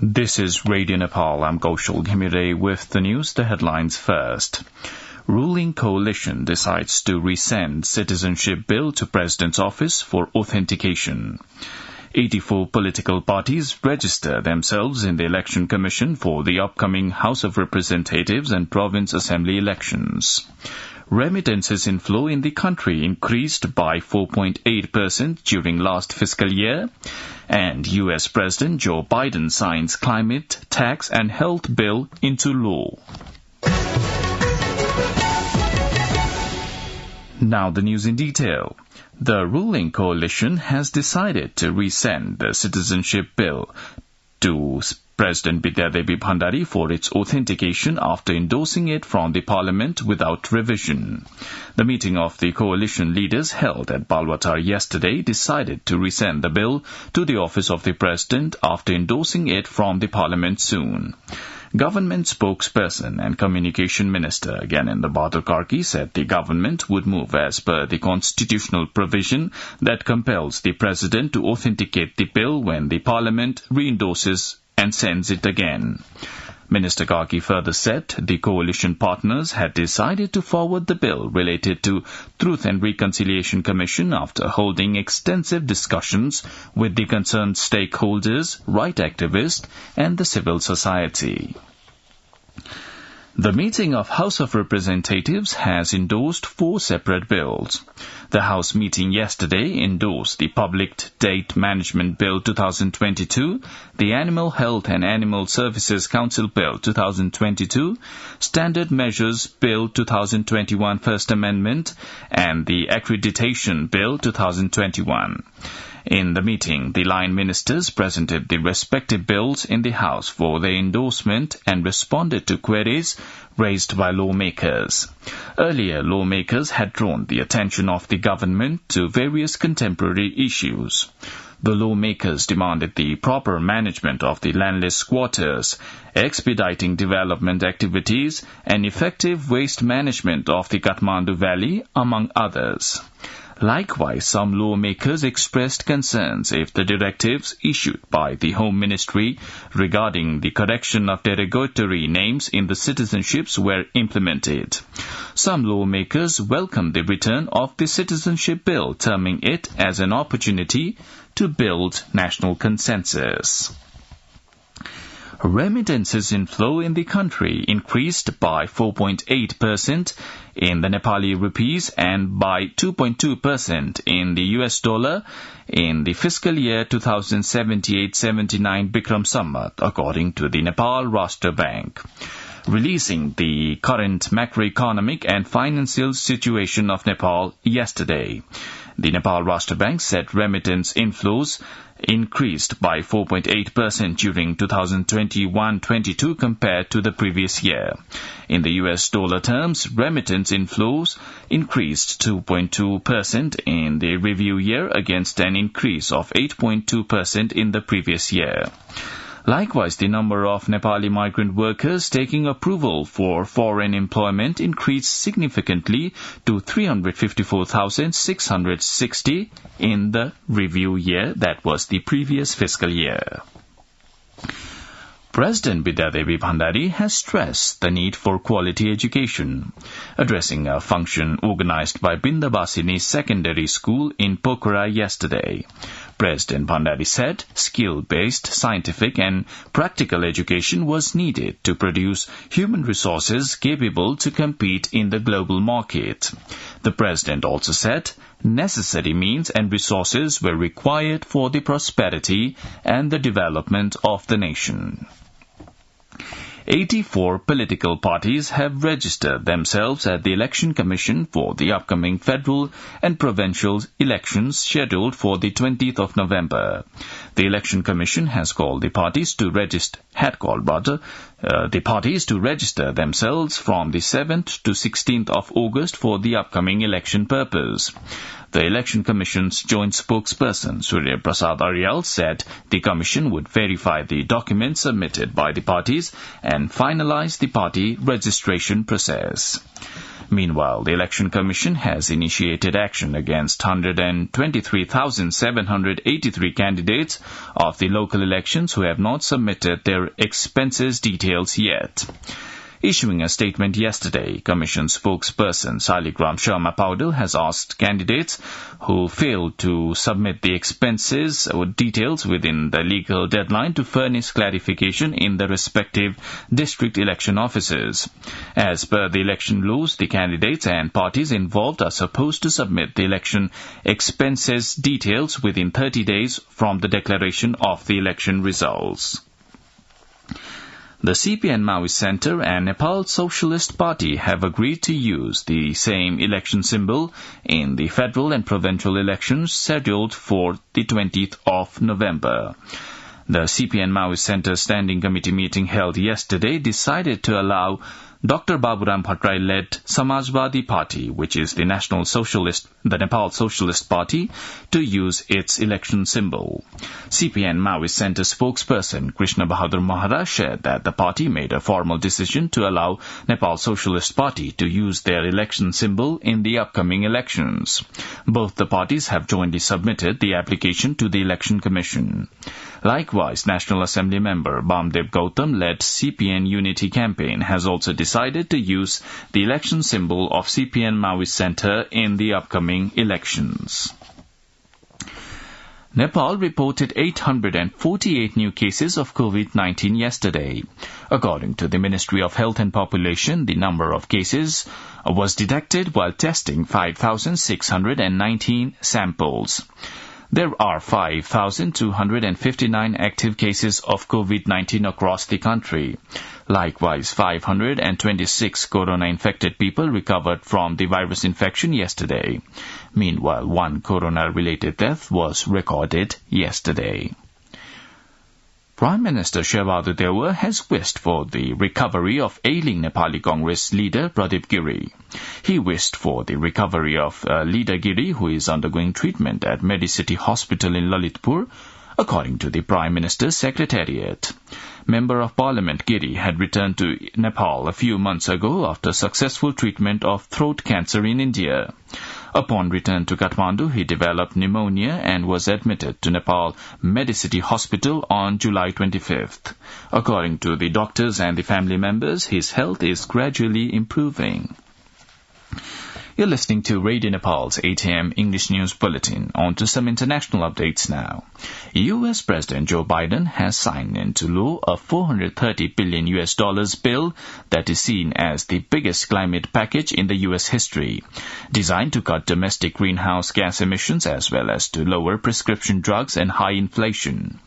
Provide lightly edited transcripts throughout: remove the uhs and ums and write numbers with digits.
This is Radio Nepal. I'm Kaushal Ghimire with the news. The headlines first. Ruling coalition decides to resend citizenship bill to President's office for authentication. 84 political parties register themselves in the Election Commission for the upcoming House of Representatives and Province Assembly elections. Remittances inflow in the country increased by 4.8% during last fiscal year, and U.S. President Joe Biden signs climate, tax and health bill into law. Now the news in detail. The ruling coalition has decided to resend the citizenship bill to President Bidyadevi Bhandari for its authentication after endorsing it from the parliament without revision. The meeting of the coalition leaders held at Balwatar yesterday decided to resend the bill to the office of the president after endorsing it from the parliament soon. Government spokesperson and communication minister Gyanendra Bahadur Karki said the government would move as per the constitutional provision that compels the president to authenticate the bill when the parliament re-endorses and sends it again. Minister Karki further said the coalition partners had decided to forward the bill related to Truth and Reconciliation Commission after holding extensive discussions with the concerned stakeholders, right activists and the civil society. The meeting of House of Representatives has endorsed 4 separate bills. The House meeting yesterday endorsed the Public Date Management Bill 2022, the Animal Health and Animal Services Council Bill 2022, Standard Measures Bill 2021 First Amendment, and the Accreditation Bill 2021. In the meeting, the line ministers presented the respective bills in the House for their endorsement and responded to queries raised by lawmakers. Earlier, lawmakers had drawn the attention of the government to various contemporary issues. The lawmakers demanded the proper management of the landless squatters, expediting development activities, and effective waste management of the Kathmandu Valley, among others. Likewise, some lawmakers expressed concerns if the directives issued by the Home Ministry regarding the correction of derogatory names in the citizenships were implemented. Some lawmakers welcomed the return of the citizenship bill, terming it as an opportunity to build national consensus. Remittances inflow in the country increased by 4.8% in the Nepali rupees and by 2.2% in the US dollar in the fiscal year 2078-79 Bikram Samvat, according to the Nepal Rashtra Bank. Releasing the current macroeconomic and financial situation of Nepal yesterday, the Nepal Rashtra Bank said remittance inflows increased by 4.8% during 2021-22 compared to the previous year. In the US dollar terms, remittance inflows increased 2.2% in the review year against an increase of 8.2% in the previous year. Likewise, the number of Nepali migrant workers taking approval for foreign employment increased significantly to 354,660 in the review year, that was the previous fiscal year. President Bidyadevi Bhandari has stressed the need for quality education. Addressing a function organized by Bindabasini Secondary School in Pokhara yesterday, President Bhandari said skill-based, scientific and practical education was needed to produce human resources capable to compete in the global market. The President also said necessary means and resources were required for the prosperity and the development of the nation. 84 political parties have registered themselves at the Election Commission for the upcoming federal and provincial elections scheduled for the 20th of November. The Election Commission has called the parties to register themselves from the 7th to 16th of August for the upcoming election purpose. The Election Commission's joint spokesperson, Surya Prasad Aryal, said the Commission would verify the documents submitted by the parties and finalize the party registration process. Meanwhile, the Election Commission has initiated action against 123,783 candidates of the local elections who have not submitted their expenses details yet. Issuing a statement yesterday, Commission spokesperson Saligram Sharma Paudel has asked candidates who failed to submit the expenses or details within the legal deadline to furnish clarification in the respective district election offices. As per the election laws, the candidates and parties involved are supposed to submit the election expenses details within 30 days from the declaration of the election results. The CPN Maoist Centre and Nepal Socialist Party have agreed to use the same election symbol in the federal and provincial elections scheduled for the 20th of November. The CPN Maoist Centre Standing Committee meeting held yesterday decided to allow Dr. Baburam Bhattarai-led Samajwadi Party, which is the Nepal Socialist Party, to use its election symbol. CPN Maoist Centre spokesperson Krishna Bahadur Maharaj said that the party made a formal decision to allow Nepal Socialist Party to use their election symbol in the upcoming elections. Both the parties have jointly submitted the application to the Election Commission. Likewise, National Assembly member Bamdev Gautam-led CPN Unity Campaign has also decided to use the election symbol of CPN Maoist Centre in the upcoming elections. Nepal reported 848 new cases of COVID-19 yesterday. According to the Ministry of Health and Population, the number of cases was detected while testing 5,619 samples. There are 5,259 active cases of COVID-19 across the country. Likewise, 526 corona-infected people recovered from the virus infection yesterday. Meanwhile, one corona-related death was recorded yesterday. Prime Minister Shehbazad Dewa has wished for the recovery of ailing Nepali Congress leader Pradeep Giri. He wished for the recovery of leader Giri, who is undergoing treatment at Medicity Hospital in Lalitpur, according to the Prime Minister's Secretariat. Member of Parliament Giri had returned to Nepal a few months ago after successful treatment of throat cancer in India. Upon return to Kathmandu, he developed pneumonia and was admitted to Nepal Medicity Hospital on July 25th. According to the doctors and the family members, his health is gradually improving. You're listening to Radio Nepal's 8 a.m. English News Bulletin. On to some international updates now. U.S. President Joe Biden has signed into law a $430 billion bill that is seen as the biggest climate package in the U.S. history, designed to cut domestic greenhouse gas emissions as well as to lower prescription drugs and high inflation.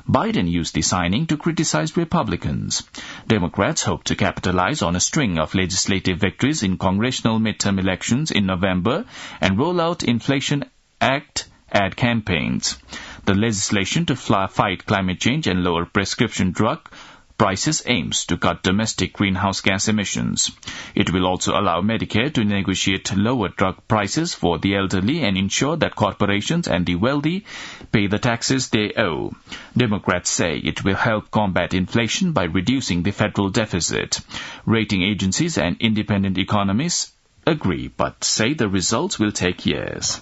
Biden used the signing to criticize Republicans. Democrats hope to capitalize on a string of legislative victories in congressional midterm elections in November and roll out Inflation Act ad campaigns. The legislation to fight climate change and lower prescription drug prices aims to cut domestic greenhouse gas emissions. It will also allow Medicare to negotiate lower drug prices for the elderly and ensure that corporations and the wealthy pay the taxes they owe. Democrats say it will help combat inflation by reducing the federal deficit. Rating agencies and independent economists agree, but say the results will take years.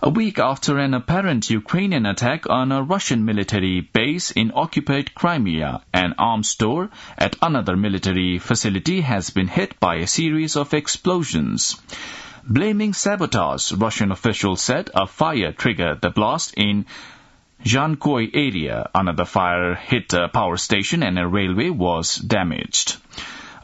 A week after an apparent Ukrainian attack on a Russian military base in occupied Crimea, an arms store at another military facility has been hit by a series of explosions. Blaming sabotage, Russian officials said a fire triggered the blast in Zhankoy area. Another fire hit a power station and a railway was damaged.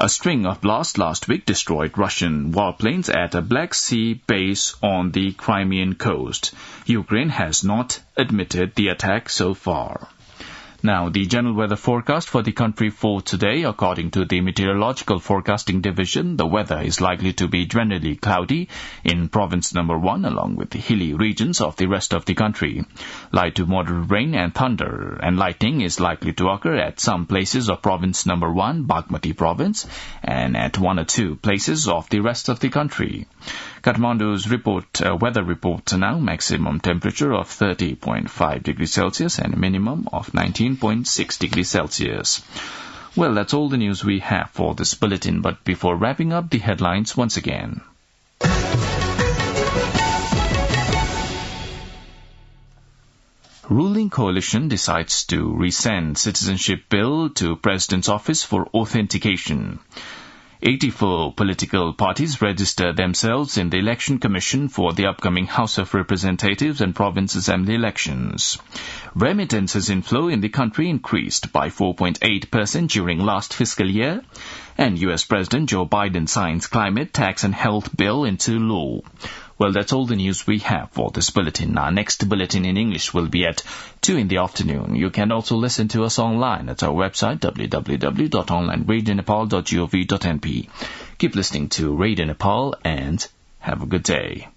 A string of blasts last week destroyed Russian warplanes at a Black Sea base on the Crimean coast. Ukraine has not admitted the attack so far. Now, the general weather forecast for the country for today, according to the Meteorological Forecasting Division, the weather is likely to be generally cloudy in province number 1 along with the hilly regions of the rest of the country. Light to moderate rain and thunder and lightning is likely to occur at some places of province number 1, Bagmati province, and at 1 or 2 places of the rest of the country. Kathmandu's weather report now, maximum temperature of 30.5 degrees Celsius and a minimum of 19.6 degrees Celsius. Well, that's all the news we have for this bulletin, but before wrapping up, the headlines once again. Ruling coalition decides to resend citizenship bill to President's office for authentication. 84 political parties register themselves in the Election Commission for the upcoming House of Representatives and Province Assembly elections. Remittances inflow in the country increased by 4.8% during last fiscal year, and U.S. President Joe Biden signs climate, tax and health bill into law. Well, that's all the news we have for this bulletin. Our next bulletin in English will be at 2 in the afternoon. You can also listen to us online at our website www.onlineradionepal.gov.np. Keep listening to Radio Nepal and have a good day.